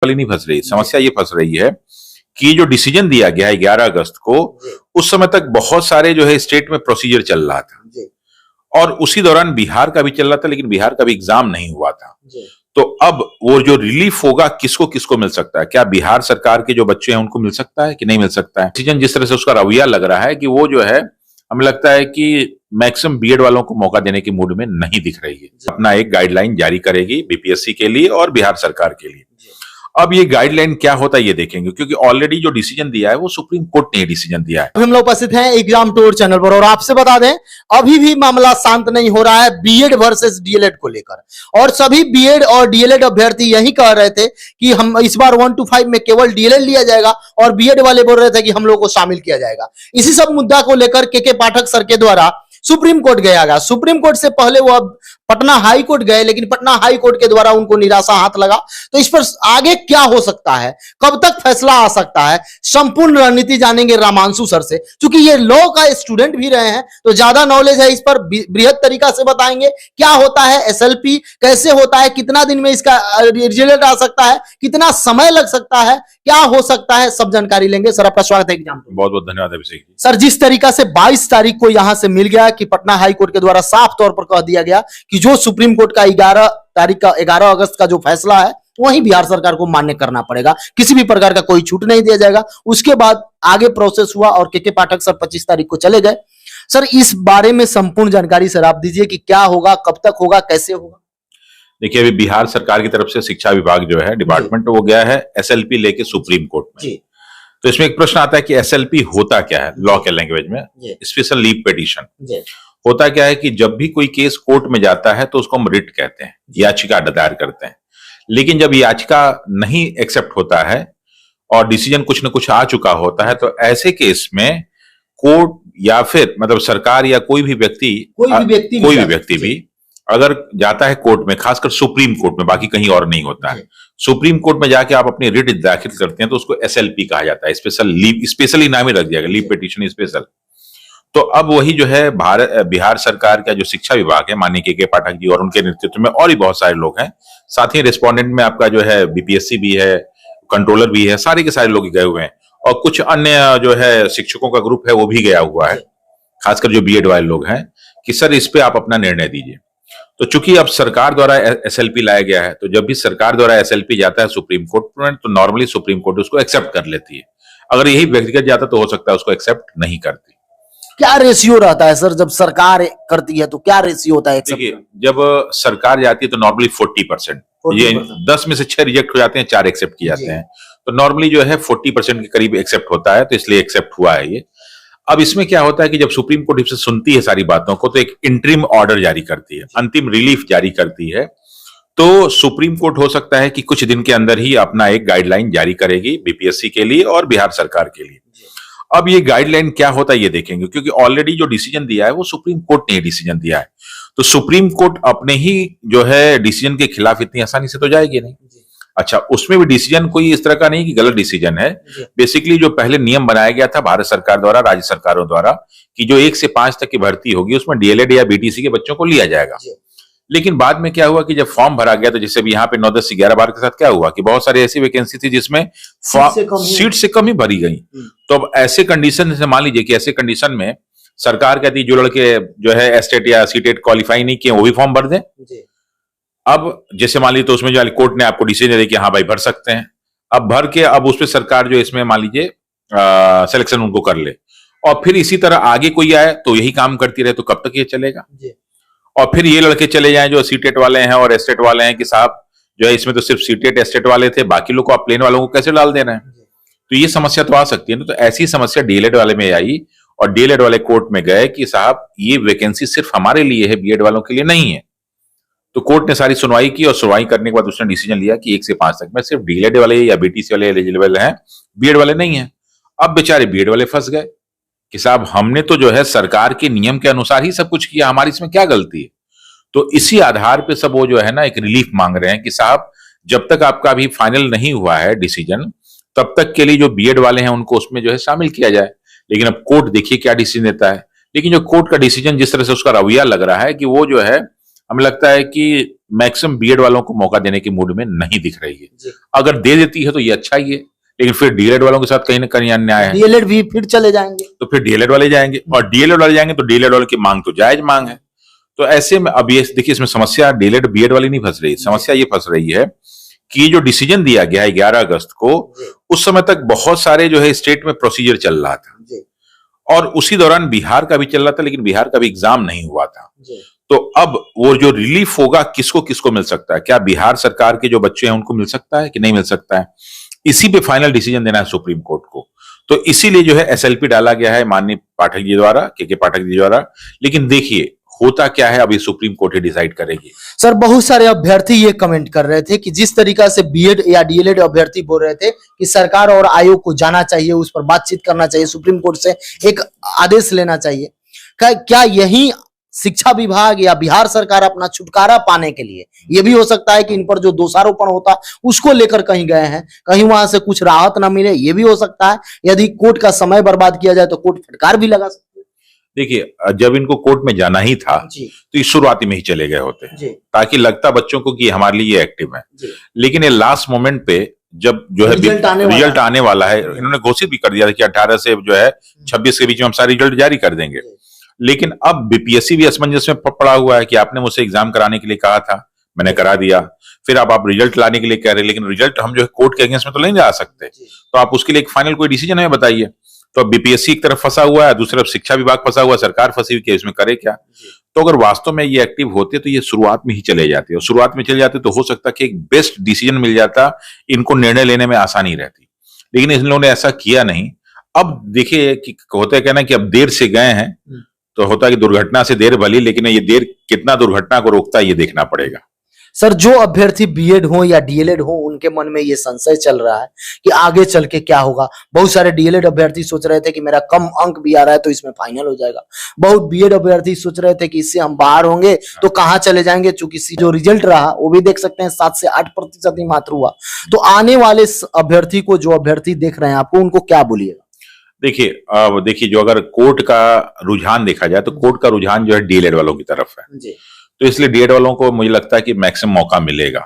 वाली नहीं फंस रही, समस्या ये फंस रही है कि जो डिसीजन दिया गया है 11 अगस्त को, उस समय तक बहुत सारे जो है स्टेट में प्रोसीजर चल रहा था और उसी दौरान बिहार का भी चल रहा था, लेकिन बिहार का भी एग्जाम नहीं हुआ था। तो अब वो जो रिलीफ होगा किसको किसको मिल सकता है? क्या बिहार सरकार के जो बच्चे हैं उनको मिल सकता है कि नहीं मिल सकता है? डिसीजन जिस तरह से उसका रवैया लग रहा है कि वो जो है, हमें लगता है कि मैक्सिमम बीएड वालों को मौका देने की मूड में नहीं दिख रही है। अपना एक गाइडलाइन जारी करेगी बीपीएससी के लिए और बिहार सरकार के लिए। अब ये गाइडलाइन क्या होता है ये देखेंगे, क्योंकि ऑलरेडी जो डिसीजन दिया है वो सुप्रीम कोर्ट ने डिसीजन दिया है। हम लोग उपस्थित हैं एग्जाम टूर चैनल पर और आपसे बता दें अभी भी मामला शांत नहीं हो रहा है बीएड वर्सेस डीएलएड को लेकर। और सभी बीएड और डीएलएड अभ्यर्थी यही कह रहे थे कि हम इस बार 1 to 5 में केवल डीएलएड लिया जाएगा और बीएड वाले बोल रहे थे कि हम लोग को शामिल किया जाएगा। इसी सब मुद्दा को लेकर के पाठक सर के द्वारा सुप्रीम कोर्ट गया। सुप्रीम कोर्ट से पहले वो अब पटना हाई कोर्ट गए, लेकिन पटना हाई कोर्ट के द्वारा उनको निराशा हाथ लगा। तो इस पर आगे क्या हो सकता है, कब तक फैसला आ सकता है, संपूर्ण रणनीति जानेंगे रामांशु सर से। क्योंकि ये लॉ का स्टूडेंट भी रहे हैं तो ज्यादा नॉलेज है, इस पर बृहद तरीका से बताएंगे क्या होता है एसएलपी, कैसे होता है, कितना दिन में इसका रिजल्ट आ सकता है, कितना समय लग सकता है, क्या हो सकता है, सब जानकारी लेंगे। सर आपका स्वागत है एग्जाम। बहुत बहुत धन्यवाद अभिषेक जी। सर जिस तरीका से 22 तारीख को यहां से मिल गया कि पटना हाई कोर्ट के द्वारा साफ तौर पर कह दिया गया कि जो सुप्रीम कोर्ट का 11 अगस्त का जो फैसला है वही बिहार सरकार को मान्य करना पड़ेगा, किसी भी प्रकार का कोई छूट नहीं दिया जाएगा। उसके बाद आगे प्रोसेस हुआ और के पाठक सर 25 तारीख को चले गए। सर इस बारे में संपूर्ण जानकारी सर आप दीजिए कि क्या होगा, कब तक होगा, कैसे होगा। देखिए अभी बिहार सरकार की तरफ से शिक्षा विभाग जो है डिपार्टमेंट, वो गया है एसएलपी लेके सुप्रीम कोर्ट में। तो इसमें एक प्रश्न आता है कि एसएलपी होता क्या है लॉ के लैंग्वेज में, स्पेशल लीव पिटीशन। होता क्या है कि जब भी कोई केस कोर्ट में जाता है तो उसको हम रिट कहते हैं, याचिका दायर करते हैं। लेकिन जब याचिका नहीं एक्सेप्ट होता है और डिसीजन कुछ न कुछ आ चुका होता है, तो ऐसे केस में कोर्ट या फिर मतलब सरकार या कोई भी व्यक्ति भी अगर जाता है कोर्ट में, खासकर सुप्रीम कोर्ट में, बाकी कहीं और नहीं होता है, सुप्रीम कोर्ट में जाके आप अपनी रिट दाखिल करते हैं तो उसको एसएलपी कहा जाता है, स्पेशल लीव, स्पेशली नाम ही रख जाएगा, लीव पिटीशन स्पेशल। तो अब वही जो है बिहार सरकार का जो शिक्षा विभाग है, माननीय के पाठक जी और उनके नेतृत्व में और भी बहुत सारे लोग हैं, साथ ही रिस्पोंडेंट में आपका जो है बीपीएससी भी है, कंट्रोलर भी है, सारे के सारे लोग गए हुए हैं और कुछ अन्य जो है शिक्षकों का ग्रुप है वो भी गया हुआ है, खासकर जो बीएड वाले लोग हैं, कि सर इस पे आप अपना निर्णय दीजिए। तो चूंकि अब सरकार द्वारा एसएलपी लाया गया है, तो जब भी सरकार द्वारा एसएलपी जाता है सुप्रीम कोर्ट में, तो नॉर्मली सुप्रीम कोर्ट उसको एक्सेप्ट कर लेती है। अगर यही व्यक्तिगत जाता तो हो सकता है उसको एक्सेप्ट नहीं करती। क्या रेशियो रहता है सर जब सरकार करती है, तो क्या रेशियो होता है? देखिए जब सरकार जाती है तो नॉर्मली 40%, ये 10 में से 6 रिजेक्ट हो जाते हैं, 4 एक्सेप्ट किए जाते हैं, तो नॉर्मली जो है 40% के करीब एक्सेप्ट होता है, तो इसलिए एक्सेप्ट हुआ है ये। अब इसमें क्या होता है कि जब सुप्रीम कोर्ट से सुनती है सारी बातों को, तो एक इंटरिम ऑर्डर जारी करती है, अंतिम रिलीफ जारी करती है। तो सुप्रीम कोर्ट हो सकता है कि कुछ दिन के अंदर ही अपना एक गाइडलाइन जारी करेगी बीपीएससी के लिए और बिहार सरकार के लिए। अब ये गाइडलाइन क्या होता है ये देखेंगे, क्योंकि ऑलरेडी जो डिसीजन दिया है वो सुप्रीम कोर्ट ने डिसीजन दिया है। तो सुप्रीम कोर्ट अपने ही जो है डिसीजन के खिलाफ इतनी आसानी से तो जाएगी नहीं। अच्छा, उसमें भी डिसीजन कोई इस तरह का नहीं कि गलत डिसीजन है। बेसिकली जो पहले नियम बनाया गया था भारत सरकार द्वारा, राज्य सरकारों द्वारा, कि जो 1 से 5 तक की भर्ती होगी उसमें डीएलएड या बीटीसी के बच्चों को लिया जाएगा। लेकिन बाद में क्या हुआ कि जब फॉर्म भरा गया, तो जैसे भी यहाँ पे 9, 10 से 11 बार के साथ क्या हुआ कि बहुत सारी ऐसी वैकेंसी थी जिसमें सीट से कम ही भरी गई। तो अब ऐसे कंडीशन से मान लीजिए कि ऐसे कंडीशन में सरकार कहती है जो लड़के जो है एस्टेट या सीटेट क्वालिफाई नहीं किए वो भी फॉर्म भर दें। अब जैसे मान लीजिए तो उसमें जो कोर्ट ने आपको डिसीजन दे कि हाँ भाई भर सकते हैं, अब भर के अब उस पर सरकार जो इसमें मान लीजिए सिलेक्शन उनको कर ले, और फिर इसी तरह आगे कोई आए तो यही काम करती रहे, तो कब तक ये चलेगा? और फिर ये लड़के चले जाएं जो सीटेट वाले हैं और एस्टेट वाले हैं कि साहब जो है इसमें तो सिर्फ सीटेट एस्टेट वाले थे, बाकी लोग को आप प्लेन वालों को कैसे डाल दे रहे हैं? तो ये समस्या तो आ सकती है ना। तो ऐसी समस्या डीएलएड वाले में आई और डीएलएड वाले कोर्ट में गए कि साहब ये वैकेंसी सिर्फ हमारे लिए है, बीएड वालों के लिए नहीं है। तो कोर्ट ने सारी सुनवाई की और सुनवाई करने के बाद उसने डिसीजन लिया कि 1 से 5 तक में सिर्फ डीएलएड वाले या बीटीसी वाले एलिजिबल हैं, बीएड वाले नहीं है। अब बेचारे बीएड वाले फंस गए कि साहब हमने तो जो है सरकार के नियम के अनुसार ही सब कुछ किया, हमारी इसमें क्या गलती है? तो इसी आधार पे सब वो जो है ना एक रिलीफ मांग रहे हैं कि साहब जब तक आपका अभी फाइनल नहीं हुआ है डिसीजन, तब तक के लिए जो बीएड वाले हैं उनको उसमें जो है शामिल किया जाए। लेकिन अब कोर्ट देखिए क्या डिसीजन देता है। लेकिन जो कोर्ट का डिसीजन जिस तरह से उसका रवैया लग रहा है कि वो जो है हमें लगता है कि मैक्सिमम बीएड वालों को मौका देने की मूड में नहीं दिख रही है। जी। अगर दे देती है तो ये अच्छा ही है, लेकिन फिर डीएलएड वालों के साथ कहीं ना कहीं अन्याय है, डीएलएड भी फिर चले जाएंगे। तो फिर डीएलएड वाले जाएंगे, और डीएलएड वाले जाएंगे तो डीएलएड वाले की मांग तो जायज मांग है। तो ऐसे में अब ये देखिए, इसमें समस्या डीएलएड बीएड वाली नहीं फंस रही, समस्या ये फंस रही है कि जो डिसीजन दिया गया है 11 अगस्त को, उस समय तक बहुत सारे जो है स्टेट में प्रोसीजर चल रहा था, और उसी दौरान बिहार का भी चल रहा था, लेकिन बिहार का भी एग्जाम नहीं हुआ था। तो अब वो जो रिलीफ होगा किसको किसको मिल सकता है, क्या बिहार सरकार के जो बच्चे हैं उनको मिल सकता है कि नहीं मिल सकता है, इसी पे फाइनल डिसीजन देना है सुप्रीम कोर्ट को। तो इसीलिए जो है एसएलपी डाला गया है माननीय पाठक जी द्वारा, के पाठक जी द्वारा। लेकिन देखिए होता क्या है, अभी सुप्रीम कोर्ट ही डिसाइड करेगी। सर बहुत सारे अभ्यर्थी ये कमेंट कर रहे थे कि जिस तरीका से बीएड या डीएलएड अभ्यर्थी बोल रहे थे कि सरकार और आयोग को जाना चाहिए, उस पर बातचीत करना चाहिए, सुप्रीम कोर्ट से एक आदेश लेना चाहिए, क्या यही शिक्षा विभाग या बिहार सरकार अपना छुटकारा पाने के लिए, ये भी हो सकता है कि इन पर जो दोषारोपण होता उसको लेकर कहीं गए हैं, कहीं वहां से कुछ राहत ना मिले, ये भी हो सकता है। यदि कोर्ट का समय बर्बाद किया जाए तो कोर्ट फटकार भी लगा सकते हैं। देखिए जब इनको कोर्ट में जाना ही था तो ये शुरुआती में ही चले गए होते हैं, ताकि लगता बच्चों को कि हमारे लिए ये एक्टिव है। लेकिन ये लास्ट मोमेंट पे जब जो है रिजल्ट आने वाला है, इन्होंने घोषित भी कर दिया था कि 18 से जो है 26 के बीच में हम सारे रिजल्ट जारी कर देंगे। लेकिन अब बीपीएससी भी असमंजस में पड़ा हुआ है कि आपने मुझसे एग्जाम कराने के लिए कहा था, मैंने करा दिया, फिर अब आप रिजल्ट लाने के लिए कह रहे हैं, लेकिन रिजल्ट हम जो है कोर्ट के अगेंस्ट में तो नहीं ला सकते, तो आप उसके लिए एक फाइनल कोई डिसीजन हमें बताइए। तो अब बीपीएससी एक तरफ फंसा हुआ है, दूसरी तरफ शिक्षा विभाग फंसा हुआ है, सरकार फंसी हुई है, इसमें करे क्या। तो अगर वास्तव में ये एक्टिव होते तो ये शुरुआत में ही चले जाते, और शुरुआत में चले जाते तो हो सकता कि एक बेस्ट डिसीजन मिल जाता, इनको निर्णय लेने में आसानी रहती। लेकिन इन लोगों ने ऐसा किया नहीं। अब देखिए कि होता है कहना कि अब देर से गए हैं तो होता है कि दुर्घटना से देर भली, लेकिन ये देर कितना दुर्घटना को रोकता है ये देखना पड़ेगा। सर जो अभ्यर्थी बीएड हो या डीएलएड हो, उनके मन में ये संशय चल रहा है कि आगे चल के क्या होगा। बहुत सारे डीएलएड अभ्यर्थी सोच रहे थे कि मेरा कम अंक भी आ रहा है तो इसमें फाइनल हो जाएगा। बहुत बीएड अभ्यर्थी सोच रहे थे कि इससे हम बाहर होंगे तो कहाँ चले जाएंगे, चूंकि जो रिजल्ट रहा वो भी देख सकते हैं 7 से 8% ही मात्र हुआ। तो आने वाले अभ्यर्थी को, जो अभ्यर्थी देख रहे हैं आपको, उनको क्या बोलिएगा? देखिए जो अगर कोर्ट का रुझान देखा जाए तो कोर्ट का रुझान जो है डीएलएड वालों की तरफ है, तो इसलिए डीएलएड वालों को मुझे लगता है कि मैक्सिमम मौका मिलेगा।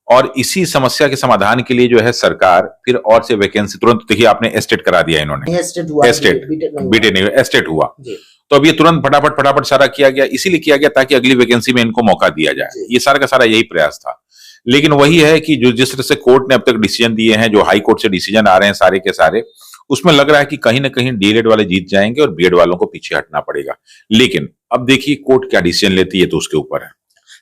और इसी समस्या के समाधान के लिए जो है सरकार फिर और से वैकेंसी तुरंत, देखिए आपने एस्टेट करा दिया इन्होंने, एस्टेट बीटेड नहीं, एस्टेट हुआ, तो अब ये तुरंत फटाफट सारा किया गया, इसीलिए किया गया ताकि अगली वैकेंसी में इनको मौका दिया जाए। ये सारा का सारा यही प्रयास था। लेकिन वही है कि जो जिस तरह से कोर्ट ने अब तक डिसीजन दिए हैं, जो हाई कोर्ट से डिसीजन आ रहे हैं सारे के सारे, उसमें लग रहा है कि कहीं ना कहीं डीएलएड वाले जीत जाएंगे और बीएड वालों को पीछे हटना पड़ेगा। लेकिन अब देखिए कोर्ट क्या डिसीजन लेती है, तो उसके ऊपर है।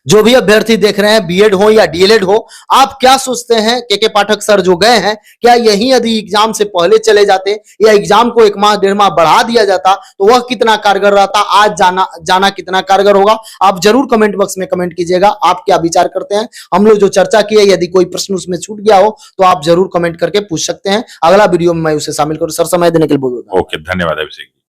जो भी अभ्यर्थी देख रहे हैं, बीएड हो या डीएलएड हो, आप क्या सोचते हैं? के पाठक सर जो गए हैं, क्या यही यदि एग्जाम से पहले चले जाते या एग्जाम को 1 माह 1.5 माह बढ़ा दिया जाता तो वह कितना कारगर रहता, आज जाना कितना कारगर होगा? आप जरूर कमेंट बॉक्स में कमेंट कीजिएगा, आप क्या विचार करते हैं। हम लोग जो चर्चा की है, यदि कोई प्रश्न उसमें छूट गया हो तो आप जरूर कमेंट करके पूछ सकते हैं, अगला वीडियो में मैं उसे शामिल करूँ। सर समय देने के लिए बहुत बहुत ओके, धन्यवाद अभिषेक।